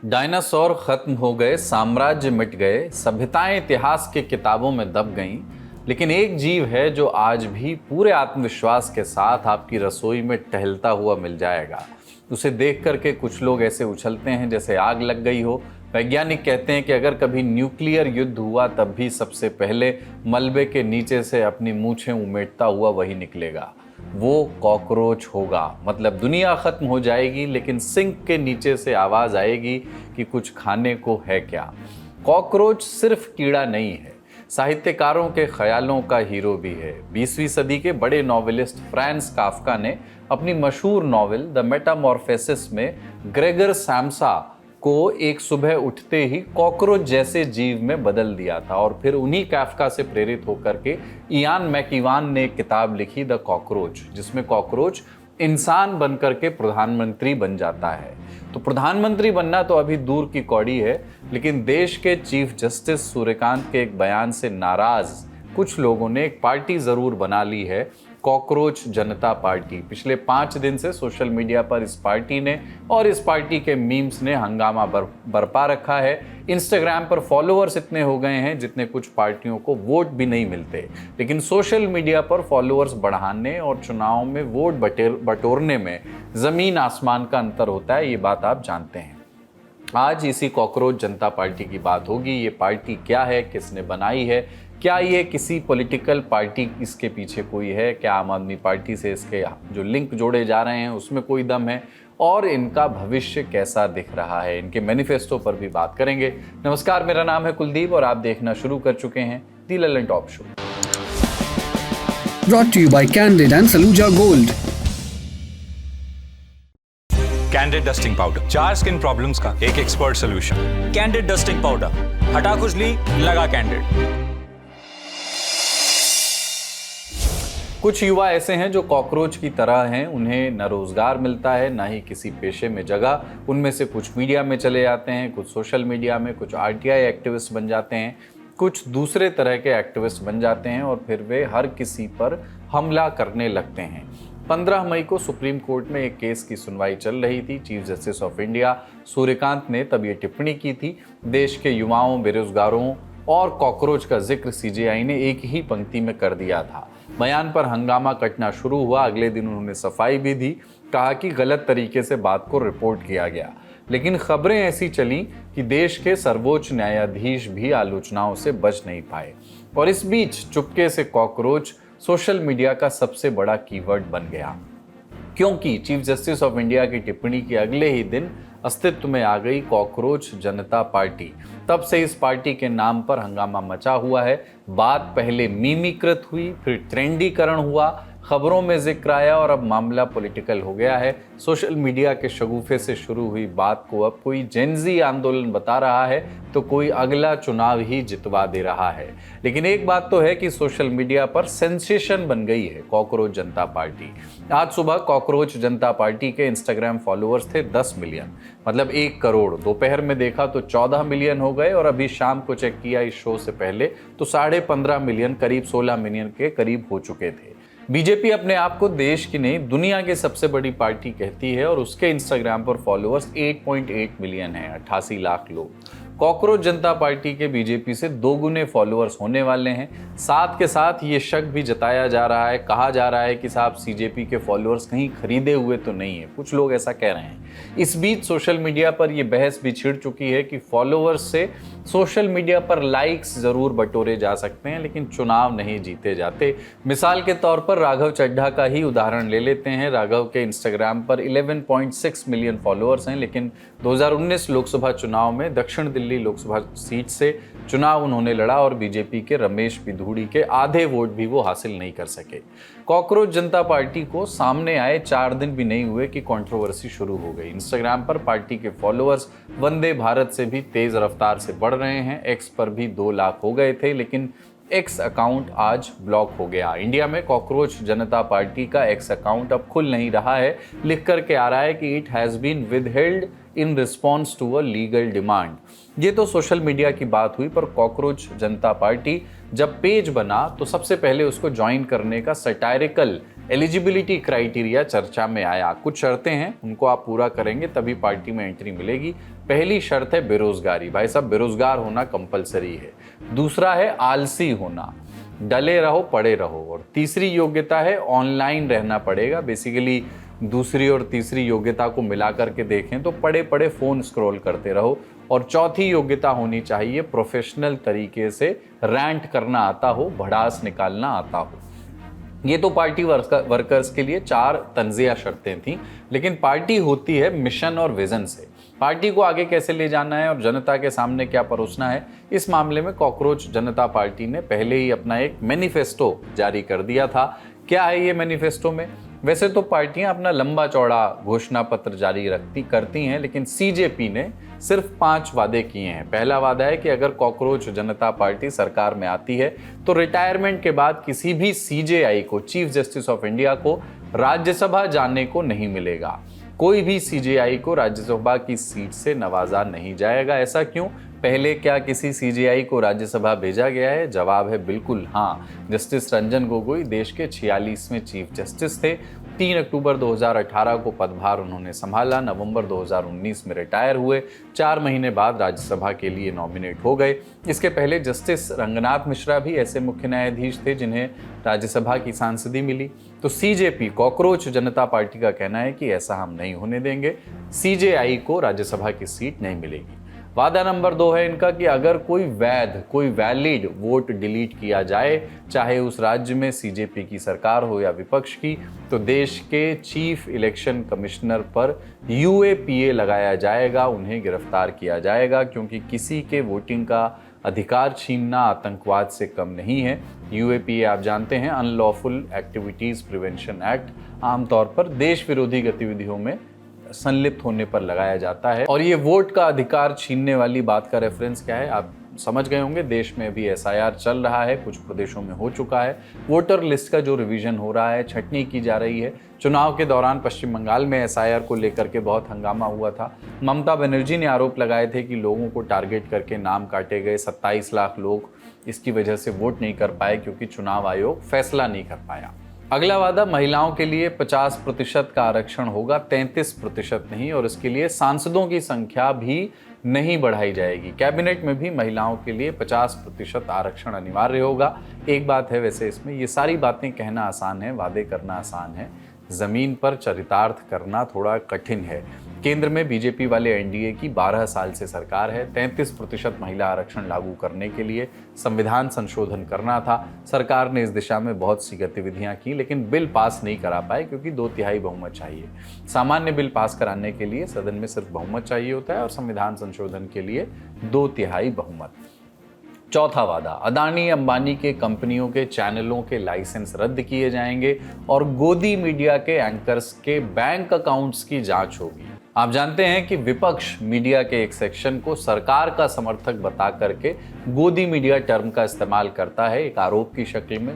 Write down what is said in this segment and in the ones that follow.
Dinosaur खत्म हो गए, साम्राज्य मिट गए, सभ्यताएं इतिहास के किताबों में दब गईं, लेकिन एक जीव है जो आज भी पूरे आत्मविश्वास के साथ आपकी रसोई में टहलता हुआ मिल जाएगा। उसे देख करके कुछ लोग ऐसे उछलते हैं जैसे आग लग गई हो। वैज्ञानिक कहते हैं कि अगर कभी न्यूक्लियर युद्ध हुआ तब भी सबसे पहले मलबे के नीचे से अपनी मूछें उमेटता हुआ वही निकलेगा। वो कॉकरोच होगा। मतलब दुनिया खत्म हो जाएगी लेकिन सिंक के नीचे से आवाज आएगी कि कुछ खाने को है क्या। कॉकरोच सिर्फ कीड़ा नहीं है, साहित्यकारों के ख्यालों का हीरो भी है। 20वीं सदी के बड़े नॉवेलिस्ट फ्रांस काफ्का ने अपनी मशहूर नॉवेल द मेटामॉर्फोसिस में ग्रेगर सैम्सा को एक सुबह उठते ही कॉकरोच जैसे जीव में बदल दिया था। और फिर उन्हीं काफ्का से प्रेरित होकर के इयान मैकीवान ने एक किताब लिखी द कॉकरोच, जिसमें कॉकरोच इंसान बनकर के प्रधानमंत्री बन जाता है। तो प्रधानमंत्री बनना तो अभी दूर की कौड़ी है, लेकिन देश के चीफ जस्टिस सूर्यकांत के एक बयान से नाराज कुछ लोगों ने एक पार्टी जरूर बना ली है, कॉकरोच जनता पार्टी। पिछले 5 दिन से सोशल मीडिया पर इस पार्टी ने और इस पार्टी के मीम्स ने हंगामा बरपा रखा है। इंस्टाग्राम पर फॉलोअर्स इतने हो गए हैं जितने कुछ पार्टियों को वोट भी नहीं मिलते, लेकिन सोशल मीडिया पर फॉलोअर्स बढ़ाने और चुनाव में वोट बटोरने में ज़मीन आसमान का अंतर होता है, ये बात आप जानते हैं। आज इसी कॉकरोच जनता पार्टी की बात होगी। ये पार्टी क्या है, किसने बनाई है, क्या ये किसी पॉलिटिकल पार्टी इसके पीछे कोई है, क्या आम आदमी पार्टी से इसके जो लिंक जोड़े जा रहे हैं उसमें कोई दम है, और इनका भविष्य कैसा दिख रहा है, इनके मैनिफेस्टो पर भी बात करेंगे। नमस्कार, मेरा नाम है कुलदीप और आप देखना शुरू कर चुके हैं the Lallantop show. Brought to you by Candid and Saluja Gold. Candid dusting powder, 4 skin problems का एक expert solution. Candid dusting powder, हटा खुजली, लगा कैंडिड। कुछ युवा ऐसे हैं जो कॉकरोच की तरह हैं, उन्हें न रोजगार मिलता है ना ही किसी पेशे में जगह। उनमें से कुछ मीडिया में चले जाते हैं, कुछ सोशल मीडिया में, कुछ आरटीआई एक्टिविस्ट बन जाते हैं, कुछ दूसरे तरह के एक्टिविस्ट बन जाते हैं और फिर वे हर किसी पर हमला करने लगते हैं। 15 मई को सुप्रीम कोर्ट में एक केस की सुनवाई चल रही थी। Chief justice of India Suryakant ने तब ये टिप्पणी की थी, देश के युवाओं, बेरोजगारों और कॉकरोच का जिक्र सीजेआई ने एक ही पंक्ति में कर दिया था। बयान पर हंगामा कटना शुरू हुआ। अगले दिन उन्होंने सफाई भी दी, कहा कि गलत तरीके से बात को रिपोर्ट किया गया। लेकिन खबरें ऐसी चली कि देश के सर्वोच्च न्यायाधीश भी आलोचनाओं से बच नहीं पाए और इस बीच चुपके से कॉकरोच सोशल मीडिया का सबसे बड़ा कीवर्ड बन गया, क्योंकि चीफ जस्टिस ऑफ इंडिया की टिप्पणी के अगले ही दिन अस्तित्व में आ गई कॉकरोच जनता पार्टी। तब से इस पार्टी के नाम पर हंगामा मचा हुआ है। बात पहले मीमीकृत हुई, फिर ट्रेंडीकरण हुआ, खबरों में जिक्र आया और अब मामला पॉलिटिकल हो गया है। सोशल मीडिया के शगुफे से शुरू हुई बात को अब कोई जेनजी आंदोलन बता रहा है तो कोई अगला चुनाव ही जितवा दे रहा है। लेकिन एक बात तो है कि सोशल मीडिया पर सेंसेशन बन गई है कॉकरोच जनता पार्टी। आज सुबह कॉकरोच जनता पार्टी के इंस्टाग्राम फॉलोअर्स थे 10 मिलियन, मतलब 1 करोड़। दोपहर में देखा तो 14 मिलियन हो गए और अभी शाम को चेक किया इस शो से पहले तो 15.5 मिलियन, करीब 16 मिलियन के करीब हो चुके थे। बीजेपी अपने आप को देश की नहीं दुनिया की सबसे बड़ी पार्टी कहती है और उसके इंस्टाग्राम पर फॉलोअर्स 8.8 मिलियन है, 88 लाख लोग। कॉकरोच जनता पार्टी के बीजेपी से 2 गुने फॉलोअर्स होने वाले हैं। साथ के साथ ये शक भी जताया जा रहा है, कहा जा रहा है कि साहब सीजेपी के फॉलोअर्स कहीं खरीदे हुए तो नहीं है, कुछ लोग ऐसा कह रहे हैं। इस बीच सोशल मीडिया पर यह बहस भी छिड़ चुकी है कि फॉलोअर्स से सोशल मीडिया पर लाइक्स जरूर बटोरे जा सकते हैं लेकिन चुनाव नहीं जीते जाते। मिसाल के तौर पर राघव चड्ढा का ही उदाहरण ले लेते हैं। राघव के इंस्टाग्राम पर 11.6 मिलियन फॉलोअर्स हैं, लेकिन 2019 लोकसभा चुनाव में दक्षिण दिल्ली लोकसभा सीट से चुनाव उन्होंने लड़ा और बीजेपी के रमेश पिधूड़ी के आधे वोट भी वो हासिल नहीं कर सके। कॉकरोच जनता पार्टी को सामने आए 4 दिन भी नहीं हुए कि कंट्रोवर्सी शुरू हो गई। इंस्टाग्राम पर पार्टी के फॉलोअर्स वंदे भारत से भी तेज रफ्तार से बढ़ रहे हैं। एक्स पर भी 2 लाख हो गए थे, लेकिन एक्स अकाउंट आज ब्लॉक हो गया। इंडिया में कॉकरोच जनता पार्टी का एक्स अकाउंट अब खुल नहीं रहा है। लिख करके आ रहा है कि it has been withheld in response to a legal demand. ये तो सोशल मीडिया की बात हुई, पर कॉकरोच जनता पार्टी जब पेज बना तो सबसे पहले उसको ज्वाइन करने का सटायरिकल एलिजिबिलिटी क्राइटेरिया चर्चा में आया। कुछ शर्तें हैं, उनको आप पूरा करेंगे तभी पार्टी में एंट्री मिलेगी। पहली शर्त है बेरोजगारी, भाई साहब बेरोजगार होना कंपलसरी है। दूसरा है आलसी होना, डले रहो पड़े रहो। और तीसरी योग्यता है ऑनलाइन रहना पड़ेगा। बेसिकली दूसरी और तीसरी योग्यता को मिला करके देखें तो पड़े पड़े फ़ोन स्क्रॉल करते रहो। और चौथी योग्यता होनी चाहिए प्रोफेशनल तरीके से रैंट करना आता हो, भड़ास निकालना आता हो। ये तो पार्टी वर्कर्स के लिए 4 तंजिया शर्तें थीं, लेकिन पार्टी होती है मिशन और विजन से। पार्टी को आगे कैसे ले जाना है और जनता के सामने क्या परोसना है, इस मामले में कॉकरोच जनता पार्टी ने पहले ही अपना एक मैनिफेस्टो जारी कर दिया था। क्या है ये मैनिफेस्टो में? वैसे तो पार्टियां अपना लंबा चौड़ा घोषणा पत्र जारी करती हैं, लेकिन सीजेपी ने सिर्फ 5 वादे किए हैं। पहला वादा है कि अगर कॉकरोच जनता पार्टी सरकार में आती है तो रिटायरमेंट के बाद किसी भी सीजेआई को, चीफ जस्टिस ऑफ इंडिया को, राज्यसभा जाने को नहीं मिलेगा। कोई भी सीजेआई को राज्यसभा की सीट से नवाजा नहीं जाएगा। ऐसा क्यों? पहले क्या किसी सीजेआई को राज्यसभा भेजा गया है? जवाब है बिल्कुल हाँ। जस्टिस रंजन गोगोई देश के 46वें चीफ जस्टिस थे। 3 अक्टूबर 2018 को पदभार उन्होंने संभाला, नवंबर 2019 में रिटायर हुए, 4 महीने बाद राज्यसभा के लिए नॉमिनेट हो गए। इसके पहले जस्टिस रंगनाथ मिश्रा भी ऐसे मुख्य न्यायाधीश थे जिन्हें राज्यसभा की सांसदी मिली। तो सीजेपी, कॉकरोच जनता पार्टी का कहना है कि ऐसा हम नहीं होने देंगे, सीजेआई को राज्यसभा की सीट नहीं मिलेगी। वादा नंबर 2 है इनका कि अगर कोई वैलिड वोट डिलीट किया जाए, चाहे उस राज्य में सीजेपी की सरकार हो या विपक्ष की, तो देश के चीफ इलेक्शन कमिश्नर पर यूएपीए लगाया जाएगा, उन्हें गिरफ्तार किया जाएगा, क्योंकि किसी के वोटिंग का अधिकार छीनना आतंकवाद से कम नहीं है। यूएपीए आप जानते हैं, अनलॉफुल एक्टिविटीज़ प्रिवेंशन एक्ट, आमतौर पर देश विरोधी गतिविधियों में संलिप्त होने पर लगाया जाता है। और ये वोट का अधिकार छीनने वाली बात का रेफरेंस क्या है आप समझ गए होंगे। देश में अभी एसआईआर चल रहा है, कुछ प्रदेशों में हो चुका है। वोटर लिस्ट का जो रिवीजन हो रहा है, छंटनी की जा रही है। चुनाव के दौरान पश्चिम बंगाल में एसआईआर को लेकर के बहुत हंगामा हुआ था। ममता बनर्जी ने आरोप लगाए थे कि लोगों को टारगेट करके नाम काटे गए। 27 लाख लोग इसकी वजह से वोट नहीं कर पाए क्योंकि चुनाव आयोग फैसला नहीं कर पाया। अगला वादा महिलाओं के लिए 50% का आरक्षण होगा, 33% नहीं, और इसके लिए सांसदों की संख्या भी नहीं बढ़ाई जाएगी। कैबिनेट में भी महिलाओं के लिए 50% आरक्षण अनिवार्य होगा। एक बात है वैसे इसमें, ये सारी बातें कहना आसान है, वादे करना आसान है, ज़मीन पर चरितार्थ करना थोड़ा कठिन है। केंद्र में बीजेपी वाले एनडीए की 12 साल से सरकार है। 33% महिला आरक्षण लागू करने के लिए संविधान संशोधन करना था। सरकार ने इस दिशा में बहुत सी गतिविधियां की, लेकिन बिल पास नहीं करा पाए क्योंकि 2/3 बहुमत चाहिए। सामान्य बिल पास कराने के लिए सदन में सिर्फ बहुमत चाहिए होता है और संविधान संशोधन के लिए 2/3 बहुमत। चौथा वादा, अदानी अंबानी के कंपनियों के चैनलों के लाइसेंस रद्द किए जाएंगे और गोदी मीडिया के एंकर्स के बैंक अकाउंट्स की जांच होगी। आप जानते हैं कि विपक्ष मीडिया के एक सेक्शन को सरकार का समर्थक बता करके गोदी मीडिया टर्म का इस्तेमाल करता है, एक आरोप की शक्ल में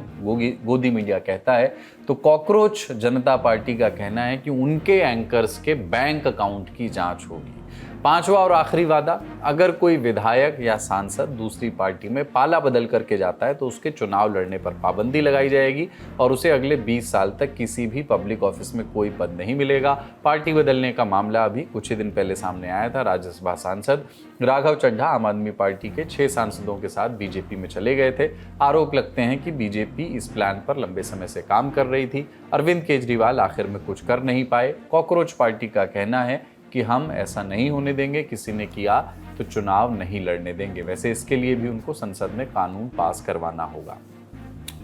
गोदी मीडिया कहता है। तो कॉकरोच जनता पार्टी का कहना है कि उनके एंकर्स के बैंक अकाउंट की जांच होगी। 5वां और आखिरी वादा, अगर कोई विधायक या सांसद दूसरी पार्टी में पाला बदल करके जाता है तो उसके चुनाव लड़ने पर पाबंदी लगाई जाएगी और उसे अगले 20 साल तक किसी भी पब्लिक ऑफिस में कोई पद नहीं मिलेगा। पार्टी बदलने का मामला अभी कुछ ही दिन पहले सामने आया था। राज्यसभा सांसद राघव चड्ढा आम आदमी पार्टी के 6 सांसदों के साथ बीजेपी में चले गए थे। आरोप लगते हैं कि बीजेपी इस प्लान पर लंबे समय से काम कर रही थी। अरविंद केजरीवाल आखिर में कुछ कर नहीं पाए। कॉकरोच पार्टी का कहना है कि हम ऐसा नहीं होने देंगे, किसी ने किया तो चुनाव नहीं लड़ने देंगे। वैसे इसके लिए भी उनको संसद में कानून पास करवाना होगा।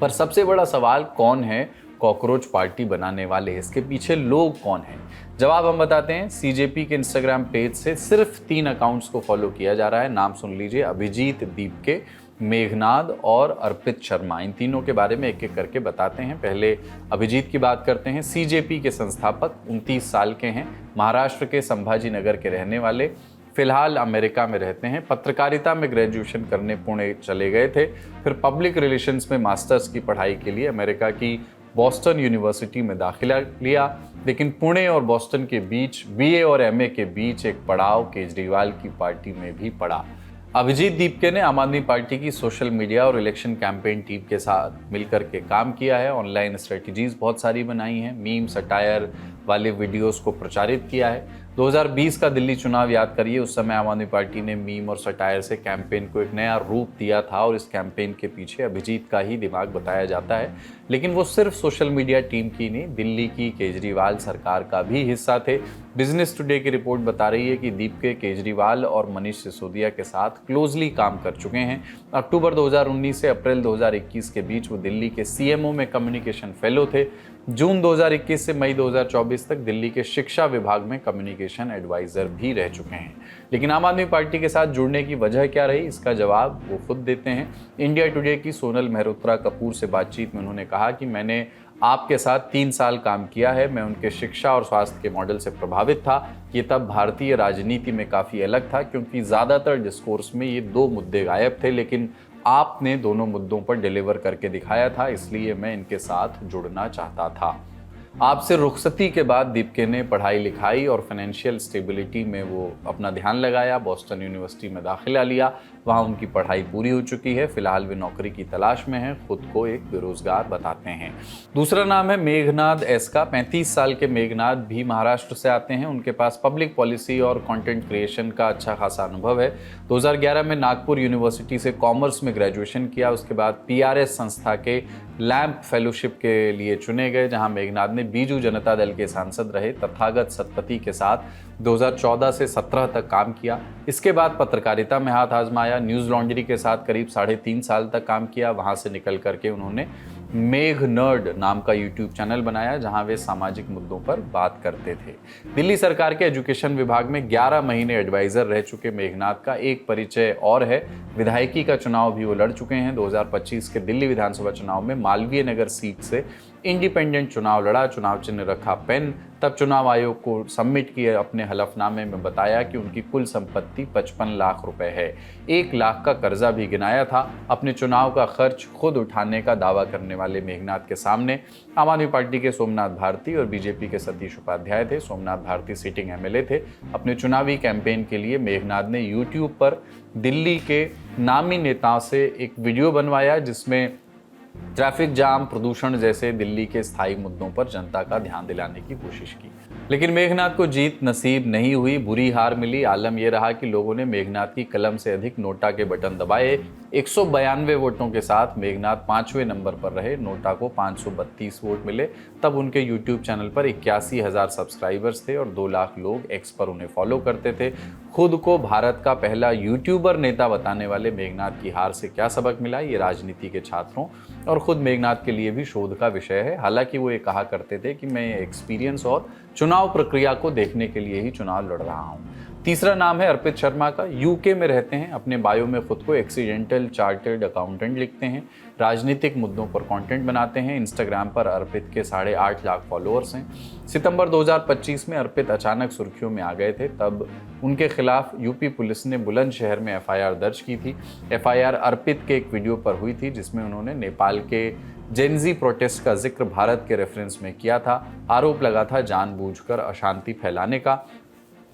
पर सबसे बड़ा सवाल, कौन है कॉकरोच पार्टी बनाने वाले, इसके पीछे लोग कौन हैं? जवाब हम बताते हैं। सीजेपी के इंस्टाग्राम पेज से सिर्फ 3 अकाउंट्स को फॉलो किया जा रहा है। नाम सुन लीजिए, अभिजीत दीपके, मेघनाद और अर्पित शर्मा। इन तीनों के बारे में एक एक करके बताते हैं। पहले अभिजीत की बात करते हैं। सीजेपी के संस्थापक, 29 साल के हैं, महाराष्ट्र के संभाजी नगर के रहने वाले, फिलहाल अमेरिका में रहते हैं। पत्रकारिता में ग्रेजुएशन करने पुणे चले गए थे, फिर पब्लिक रिलेशंस में मास्टर्स की पढ़ाई के लिए अमेरिका की बॉस्टन यूनिवर्सिटी में दाखिला लिया। लेकिन पुणे और बॉस्टन के बीच, बीए और एमए के बीच एक पड़ाव केजरीवाल की पार्टी में भी पड़ा। अभिजीत दीपके ने आम आदमी पार्टी की सोशल मीडिया और इलेक्शन कैंपेन टीम के साथ मिलकर के काम किया है। ऑनलाइन स्ट्रेटजीज बहुत सारी बनाई हैं, मीम सटायर वाले वीडियोस को प्रचारित किया है। 2020 का दिल्ली चुनाव याद करिए, उस समय आम आदमी पार्टी ने मीम और सटायर से कैंपेन को एक नया रूप दिया था और इस कैंपेन के पीछे अभिजीत का ही दिमाग बताया जाता है। लेकिन वो सिर्फ सोशल मीडिया टीम की नहीं, दिल्ली की केजरीवाल सरकार का भी हिस्सा थे। बिजनेस टुडे की रिपोर्ट बता रही है कि दीपके केजरीवाल और मनीष सिसोदिया के साथ क्लोजली काम कर चुके हैं। अक्टूबर 2019 से अप्रैल 2021 के बीच वो दिल्ली के सीएमओ में कम्युनिकेशन फेलो थे। जून 2021 से मई 2024 तक दिल्ली के शिक्षा विभाग में कम्युनिकेशन एडवाइजर भी रह चुके हैं। लेकिन आम आदमी पार्टी के साथ जुड़ने की वजह क्या रही, इसका जवाब वो खुद देते हैं। इंडिया टुडे की सोनल मेहरोत्रा कपूर से बातचीत में उन्होंने कहा कि मैंने आपके साथ 3 साल काम किया है। मैं उनके शिक्षा और स्वास्थ्य के मॉडल से प्रभावित था। ये तब भारतीय राजनीति में काफ़ी अलग था, क्योंकि ज़्यादातर डिस्कोर्स में ये 2 मुद्दे गायब थे, लेकिन आपने दोनों मुद्दों पर डिलीवर करके दिखाया था, इसलिए मैं इनके साथ जुड़ना चाहता था। आपसे रुखसती के बाद दीपके ने पढ़ाई लिखाई और फाइनेंशियल स्टेबिलिटी में वो अपना ध्यान लगाया। बॉस्टन यूनिवर्सिटी में दाखिला लिया, वहाँ उनकी पढ़ाई पूरी हो चुकी है। फिलहाल वे नौकरी की तलाश में हैं, खुद को एक बेरोजगार बताते हैं। दूसरा नाम है मेघनाद एस का। 35 साल के मेघनाद भी महाराष्ट्र से आते हैं। उनके पास पब्लिक पॉलिसी और कंटेंट क्रिएशन का अच्छा खासा अनुभव है। 2011 में नागपुर यूनिवर्सिटी से कॉमर्स में ग्रेजुएशन किया। उसके बाद PRS संस्था के लैंप फेलोशिप के लिए चुने गए, जहां मेघनाद ने बीजू जनता दल के सांसद रहे। तथागत सतपथी के साथ 2014 से 17 तक काम किया। इसके बाद पत्रकारिता में हाथ आजमाया। न्यूज़ लॉन्ड्री के साथ करीब 3.5 साल तक काम किया। वहां से निकल करके उन्होंने मेघ नर्ड नाम का यूट्यूब चैनल बनाया, जहां वे सामाजिक मुद्दों पर बात करते थे। दिल्ली सरकार के एजुकेशन विभाग में 11 महीने एडवाइजर रह चुके मेघनाद का एक परिचय और है। विधायकी का चुनाव भी वो लड़ चुके हैं। 2025 के दिल्ली विधानसभा चुनाव में मालवीय नगर सीट से इंडिपेंडेंट चुनाव लड़ा। चुनाव चिन्ह रखा पेन। तब चुनाव आयोग को सबमिट किए अपने हलफनामे में बताया कि उनकी कुल संपत्ति 55 लाख रुपए है। 1 लाख का कर्जा भी गिनाया था। अपने चुनाव का खर्च खुद उठाने का दावा करने वाले मेघनाद के सामने आम आदमी पार्टी के सोमनाथ भारती और बीजेपी के सतीश उपाध्याय थे। सोमनाथ भारती सिटिंग MLA थे। अपने चुनावी कैंपेन के लिए मेघनाद ने यूट्यूब पर दिल्ली के नामी नेताओं से एक वीडियो बनवाया, जिसमें ट्रैफिक जाम, प्रदूषण जैसे दिल्ली के स्थायी मुद्दों पर जनता का ध्यान दिलाने की कोशिश की। लेकिन मेघनाद को जीत नसीब नहीं हुई, बुरी हार मिली। आलम यह रहा कि लोगों ने मेघनाद की कलम से अधिक नोटा के बटन दबाए। 192 वोटों के साथ मेघनाद 5वें नंबर पर रहे। नोटा को 532 वोट मिले। तब उनके यूट्यूब चैनल पर 81,000 सब्सक्राइबर्स थे और 2 लाख लोग एक्स पर उन्हें फॉलो करते थे। खुद को भारत का पहला यूट्यूबर नेता बताने वाले मेघनाद की हार से क्या सबक मिला, ये राजनीति के छात्रों और खुद मेघनाद के लिए भी शोध का विषय है। हालांकि वो ये कहा करते थे कि मैं एक्सपीरियंस और चुनाव प्रक्रिया को देखने के लिए ही चुनाव लड़ रहा हूँ। तीसरा नाम है अर्पित शर्मा का। यूके में रहते हैं। अपने बायो में खुद को एक्सीडेंटल चार्टर्ड अकाउंटेंट लिखते हैं। राजनीतिक मुद्दों पर कंटेंट बनाते हैं। इंस्टाग्राम पर अर्पित के 8.5 लाख फॉलोअर्स हैं। सितंबर 2025 में अर्पित अचानक सुर्खियों में आ गए थे। तब उनके खिलाफ यूपी पुलिस ने बुलंदशहर में FIR दर्ज की थी। FIR अर्पित के एक वीडियो पर हुई थी, जिसमें उन्होंने नेपाल के जेनजी प्रोटेस्ट का जिक्र भारत के रेफरेंस में किया था। आरोप लगा था जानबूझकर अशांति फैलाने का।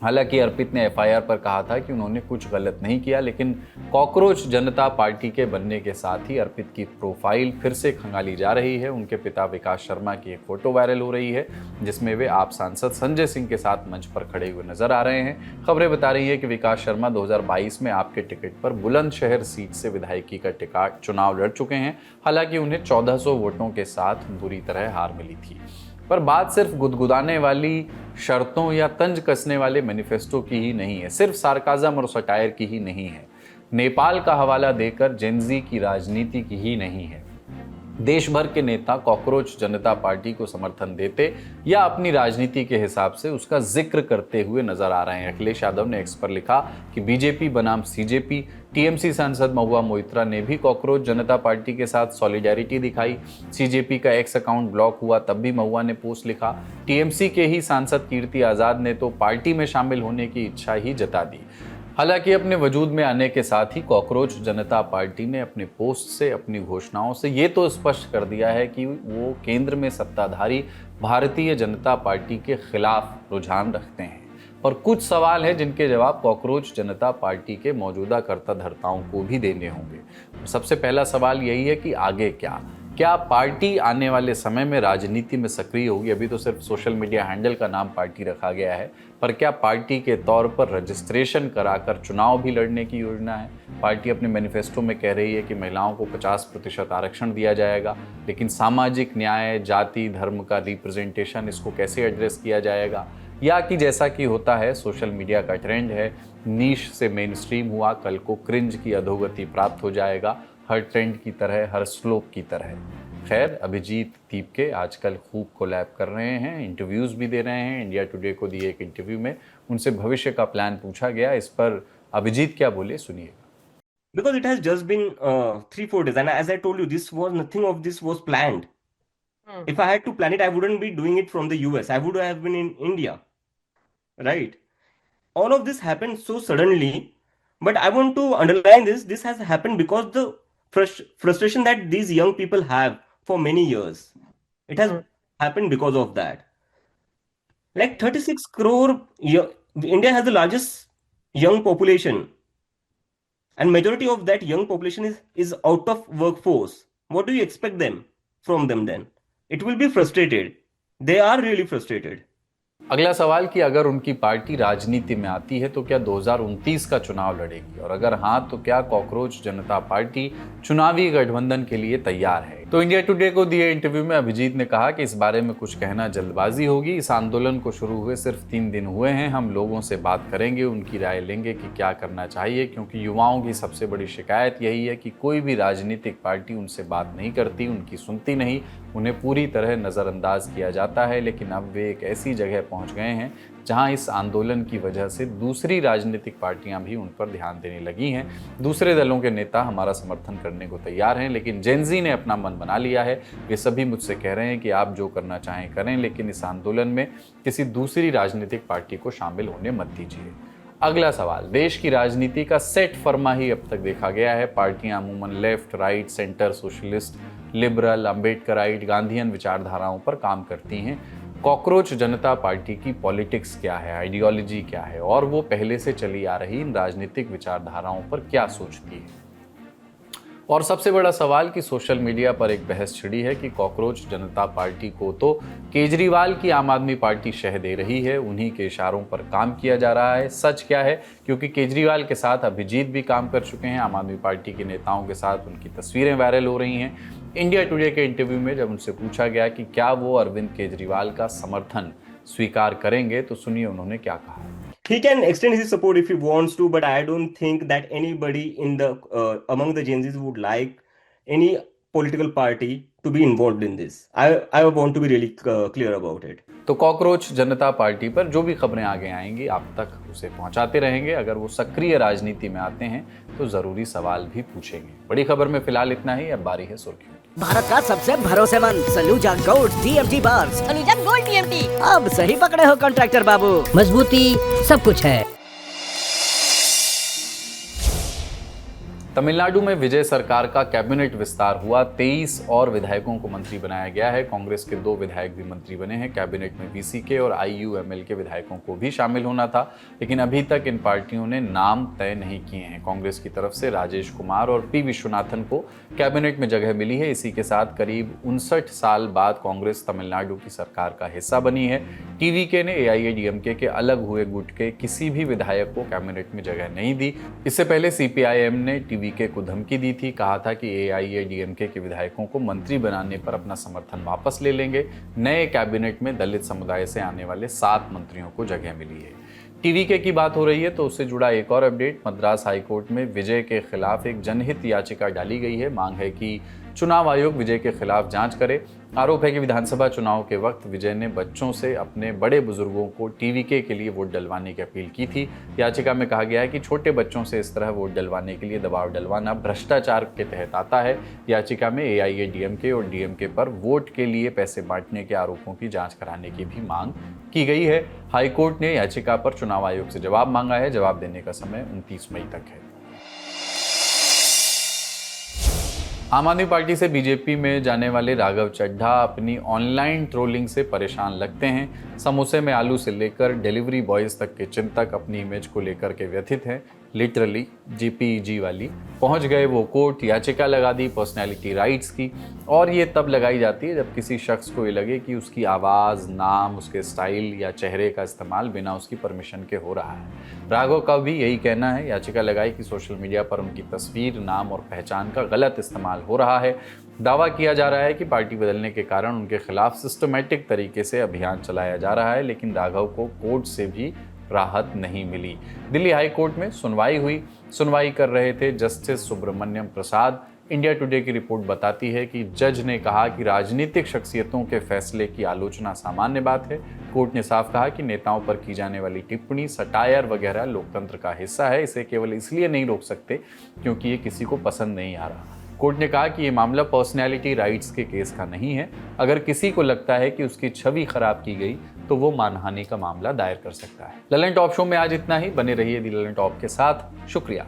हालांकि अर्पित ने FIR पर कहा था कि उन्होंने कुछ गलत नहीं किया, लेकिन कॉकरोच जनता पार्टी के बनने के साथ ही अर्पित की प्रोफाइल फिर से खंगाली जा रही है। उनके पिता विकास शर्मा की एक फोटो वायरल हो रही है, जिसमें वे आप सांसद संजय सिंह के साथ मंच पर खड़े हुए नजर आ रहे हैं। खबरें बता रही है कि विकास शर्मा 2022 में आपके टिकट पर बुलंदशहर सीट से विधायकी का टिकट चुनाव लड़ चुके हैं। हालांकि उन्हें 1400 वोटों के साथ बुरी तरह हार मिली थी। पर बात सिर्फ गुदगुदाने वाली शर्तों या तंज कसने वाले मैनिफेस्टो की ही नहीं है, सिर्फ सार्काज़म और सटायर की ही नहीं है, नेपाल का हवाला देकर जेनजी की राजनीति की ही नहीं है। देश भर के नेता कॉकरोच जनता पार्टी को समर्थन देते या अपनी राजनीति के हिसाब से उसका जिक्र करते हुए नजर आ रहे हैं। अखिलेश यादव ने एक्स पर लिखा कि बीजेपी बनाम CJP। TMC सांसद महुआ मोइत्रा ने भी कॉकरोच जनता पार्टी के साथ सॉलिडेरिटी दिखाई। CJP का एक्स अकाउंट ब्लॉक हुआ, तब भी महुआ ने पोस्ट लिखा। TMC के ही सांसद कीर्ति आज़ाद ने तो पार्टी में शामिल होने की इच्छा ही जता दी। हालांकि अपने वजूद में आने के साथ ही कॉकरोच जनता पार्टी ने अपने पोस्ट से, अपनी घोषणाओं से ये तो स्पष्ट कर दिया है कि वो केंद्र में सत्ताधारी भारतीय जनता पार्टी के खिलाफ रुझान रखते हैं। और कुछ सवाल हैं जिनके जवाब कॉकरोच जनता पार्टी के मौजूदा कर्ता धर्ताओं को भी देने होंगे। सबसे पहला सवाल यही है कि आगे क्या क्या पार्टी आने वाले समय में राजनीति में सक्रिय होगी? अभी तो सिर्फ सोशल मीडिया हैंडल का नाम पार्टी रखा गया है, पर क्या पार्टी के तौर पर रजिस्ट्रेशन कराकर चुनाव भी लड़ने की योजना है? पार्टी अपने मैनिफेस्टो में कह रही है कि महिलाओं को 50% आरक्षण दिया जाएगा, लेकिन सामाजिक न्याय, जाति, धर्म का रिप्रेजेंटेशन, इसको कैसे एड्रेस किया जाएगा? या कि जैसा कि होता है, सोशल मीडिया का ट्रेंड है, नीश से मेन स्ट्रीम हुआ, कल को क्रिंज की अधोगति प्राप्त हो जाएगा, हर ट्रेंड की तरह, हर स्लोप की तरह। खैर, अभिजीत दीपके आजकल खूब कोलैब कर रहे हैं, इंटरव्यूज़ भी दे रहे हैं। इंडिया टुडे को दिए एक इंटरव्यू में उनसे भविष्य का प्लान पूछा गया। इस पर अभिजीत क्या बोले, सुनिएगा। Because it has just been 3-4 days, and as I told you, nothing of this was planned. If I had to plan it, I wouldn't be doing it from the US. I would have been in India, right? All of this happened so suddenly, but I want to underline this. This has happened because the frustration that these young people have for many years. It has happened because of that. Like 36 crore, India has the largest young population. And majority of that young population is out of workforce. What do you expect from them then? It will be frustrated. They are really frustrated. अगला सवाल कि अगर उनकी party राजनीति में आती है तो क्या 2029 का चुनाव लड़ेगी, और अगर हाँ तो क्या कॉकरोच जनता पार्टी चुनावी गठबंधन के लिए तैयार है? तो इंडिया टुडे को दिए इंटरव्यू में अभिजीत ने कहा कि इस बारे में कुछ कहना जल्दबाजी होगी। इस आंदोलन को शुरू हुए सिर्फ 3 दिन हुए हैं। हम लोगों से बात करेंगे, उनकी राय लेंगे कि क्या करना चाहिए, क्योंकि युवाओं की सबसे बड़ी शिकायत यही है कि कोई भी राजनीतिक पार्टी उनसे बात नहीं करती, उनकी सुनती नहीं, उन्हें पूरी तरह नज़रअंदाज किया जाता है। लेकिन अब वे एक ऐसी जगह पहुंच गए हैं जहां इस आंदोलन की वजह से दूसरी राजनीतिक पार्टियां भी उन पर ध्यान देने लगी हैं। दूसरे दलों के नेता हमारा समर्थन करने को तैयार हैं, लेकिन जेनजी ने अपना मन बना लिया है। वे सभी मुझसे कह रहे हैं कि आप जो करना चाहें करें, लेकिन इस आंदोलन में किसी दूसरी राजनीतिक पार्टी को शामिल होने मत दीजिए। अगला सवाल, देश की राजनीति का सेट फर्मा ही अब तक देखा गया है। पार्टियां अमूमन left, right, centre, socialist, liberal, Ambedkarite, Gandhian विचारधाराओं पर काम करती हैं। कॉकरोच जनता पार्टी की पॉलिटिक्स क्या है, आइडियोलॉजी क्या है, और वो पहले से चली आ रही इन राजनीतिक विचारधाराओं पर क्या सोचती है? और सबसे बड़ा सवाल कि सोशल मीडिया पर एक बहस छिड़ी है कि कॉकरोच जनता पार्टी को तो केजरीवाल की आम आदमी पार्टी शह दे रही है, उन्हीं के इशारों पर काम किया जा रहा है। सच क्या है? क्योंकि केजरीवाल के साथ अभिजीत भी काम कर चुके हैं, आम आदमी पार्टी के नेताओं के साथ उनकी तस्वीरें वायरल हो रही हैं। इंडिया टुडे के इंटरव्यू में जब उनसे पूछा गया कि क्या वो अरविंद केजरीवाल का समर्थन स्वीकार करेंगे, तो सुनिए उन्होंने क्या कहा। He can extend his support if he wants to, but I don't think that anybody in the among the Gen Zs would like any political party to be involved in this. I want to be really clear about it. तो cockroach जनता party पर जो भी खबरें आगे आएंगी आप तक उसे पहुंचाते रहेंगे। अगर वो सक्रिय राजनीति में आते हैं तो जरूरी सवाल भी पूछेंगे। बड़ी खबर में फिलहाल इतना ही, अब बारी है सुर्खियों। भारत का सबसे भरोसेमंद Saluja gold TMT bars. Saluja gold TMT. अब सही पकड़े हो कॉन्ट्रैक्टर बाबू, मजबूती सब कुछ है। तमिलनाडु में विजय सरकार का कैबिनेट विस्तार हुआ, 23 और विधायकों को मंत्री बनाया गया है। कांग्रेस के 2 विधायक भी मंत्री बने हैं। कैबिनेट में वीसीके और आईयूएमएल के विधायकों को भी शामिल होना था, लेकिन अभी तक इन पार्टियों ने नाम तय नहीं किए हैं। कांग्रेस की तरफ से राजेश कुमार और पी विश्वनाथन को कैबिनेट में जगह मिली है। इसी के साथ करीब 59 साल बाद कांग्रेस तमिलनाडु की सरकार का हिस्सा बनी है। टीवीके ने एआईएडीएमके के अलग हुए गुट के किसी भी विधायक को कैबिनेट में जगह नहीं दी। इससे पहले सीपीआईएम ने टीवीके को धमकी दी थी, कहा था कि एआईएडीएमके के विधायकों को मंत्री बनाने पर अपना समर्थन वापस ले लेंगे। नए कैबिनेट में दलित समुदाय से आने वाले 7 मंत्रियों को जगह मिली है। टीवीके की बात हो रही है तो उससे जुड़ा एक और अपडेट, मद्रास हाईकोर्ट में विजय के खिलाफ एक जनहित याचिका डाली गई है। मांग है कि चुनाव आयोग विजय के खिलाफ जांच करे। आरोप है कि विधानसभा चुनाव के वक्त विजय ने बच्चों से अपने बड़े बुजुर्गों को टीवीके के लिए वोट डलवाने की अपील की थी। याचिका में कहा गया है कि छोटे बच्चों से इस तरह वोट डलवाने के लिए दबाव डलवाना भ्रष्टाचार के तहत आता है। याचिका में एआईएडीएमके और डीएमके पर वोट के लिए पैसे बांटने के आरोपों की जांच कराने की भी मांग की गई है। हाईकोर्ट ने याचिका पर चुनाव आयोग से जवाब मांगा है। जवाब देने का समय 29 मई तक है। आम आदमी पार्टी से बीजेपी में जाने वाले राघव चड्ढा अपनी ऑनलाइन ट्रोलिंग से परेशान लगते हैं। समोसे में आलू से लेकर डिलीवरी बॉयज तक के चिंतक अपनी इमेज को लेकर के व्यथित हैं। लिटरली JPEG वाली, पहुंच गए वो कोर्ट, याचिका लगा दी पर्सनैलिटी राइट्स की। और ये तब लगाई जाती है जब किसी शख्स को ये लगे कि उसकी आवाज़, नाम, उसके स्टाइल या चेहरे का इस्तेमाल बिना उसकी परमिशन के हो रहा है। राघव का भी यही कहना है, याचिका लगाई कि सोशल मीडिया पर उनकी तस्वीर, नाम और पहचान का गलत इस्तेमाल हो रहा है। दावा किया जा रहा है कि पार्टी बदलने के कारण उनके खिलाफ सिस्टमेटिक तरीके से अभियान चलाया जा रहा है, लेकिन राघव को कोर्ट से भी राहत नहीं मिली। दिल्ली हाई कोर्ट में सुनवाई हुई। सुनवाई कर रहे थे जस्टिस सुब्रमण्यम प्रसाद। इंडिया टुडे की रिपोर्ट बताती है कि जज ने कहा कि राजनीतिक शख्सियतों के फैसले की आलोचना सामान्य बात है। कोर्ट ने साफ कहा कि नेताओं पर की जाने वाली टिप्पणी, सटायर वगैरह लोकतंत्र का हिस्सा है। इसे केवल इसलिए नहीं रोक सकते क्योंकि ये किसी को पसंद नहीं आ रहा। कोर्ट ने कहा कि ये मामला पर्सनैलिटी राइट्स के केस का नहीं है। अगर किसी को लगता है कि उसकी छवि खराब की गई तो वो मानहानि का मामला दायर कर सकता है। ललन टॉप शो में आज इतना ही। बने रहिए दी ललन टॉप के साथ। शुक्रिया।